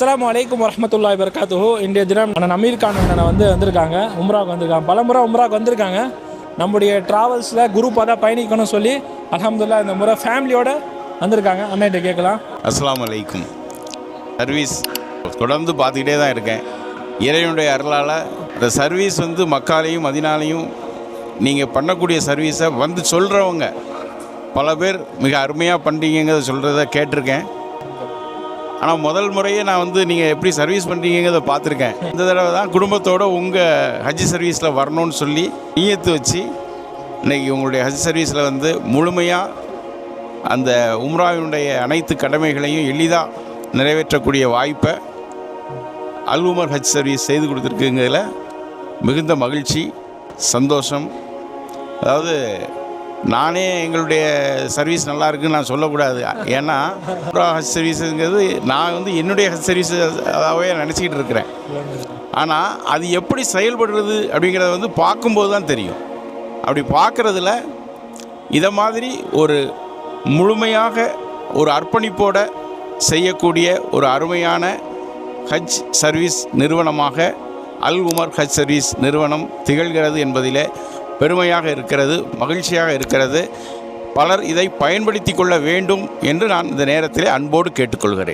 அஸ்ஸலாமு அலைக்கும் வரஹ்மத்துல்லாஹி வபரகாத்துஹு. இன்றைய தினம் அண்ணன் அமீர் கான் அண்ணனை வந்திருக்காங்க, உம்ராவுக்கு வந்திருக்காங்க. பல முறை உம்ராவுக்கு வந்திருக்காங்க. நம்முடைய ட்ராவல்ஸில் குரூப்பாக தான் பயணிக்கணும்னு சொல்லி அல்ஹம்துலில்லாஹ் இந்த முறை ஃபேமிலியோடு வந்திருக்காங்க. அண்ணன்கிட்ட கேட்கலாம். அஸ்ஸலாமு அலைக்கும். சர்வீஸ் தொடர்ந்து பார்த்துக்கிட்டே தான் இருக்கேன். இறைவனுடைய அருளால் இந்த சர்வீஸ் மக்காலையும் மதினாலையும் நீங்கள் பண்ணக்கூடிய சர்வீஸை சொல்கிறவங்க பல பேர் மிக அருமையாக பண்ணுறீங்கிறத சொல்கிறத கேட்டிருக்கேன். ஆனால் முதல் முறையே நான் நீங்கள் எப்படி சர்வீஸ் பண்ணுறீங்கிறத பார்த்துருக்கேன். இந்த தடவை தான் குடும்பத்தோடு உங்கள் ஹஜ் சர்வீஸில் வரணும்னு சொல்லி நியத்து வச்சு இன்றைக்கி உங்களுடைய ஹஜ் சர்வீஸில் முழுமையாக அந்த உம்ராவினுடைய அனைத்து கடமைகளையும் எளிதாக நிறைவேற்றக்கூடிய வாய்ப்பை அல் உமர் ஹஜ் சர்வீஸ் செய்து கொடுத்துருக்குங்கிறதுல மிகுந்த மகிழ்ச்சி, சந்தோஷம். அதாவது நானே எங்களுடைய சர்வீஸ் நல்லா இருக்குன்னு நான் சொல்லக்கூடாது. ஏன்னா ஹஜ் சர்வீஸுங்கிறது நான் என்னுடைய ஹஜ் சர்வீஸ் அதாவே நினச்சிக்கிட்டு இருக்கிறேன். ஆனால் அது எப்படி செயல்படுறது அப்படிங்கிறத பார்க்கும்போது தான் தெரியும். அப்படி பார்க்குறதுல இதை மாதிரி ஒரு முழுமையாக ஒரு அர்ப்பணிப்போட செய்யக்கூடிய ஒரு அருமையான ஹஜ் சர்வீஸ் நிறுவனமாக அல் உமர் ஹஜ் சர்வீஸ் நிறுவனம் திகழ்கிறது என்பதிலே பெருமையாக இருக்கிறது, மகிழ்ச்சியாக இருக்கிறது. பலர் இதை பயன்படுத்தி கொள்ள வேண்டும் என்று நான் இந்த நேரத்தில் அன்போடு கேட்டுக்கொள்கிறேன்.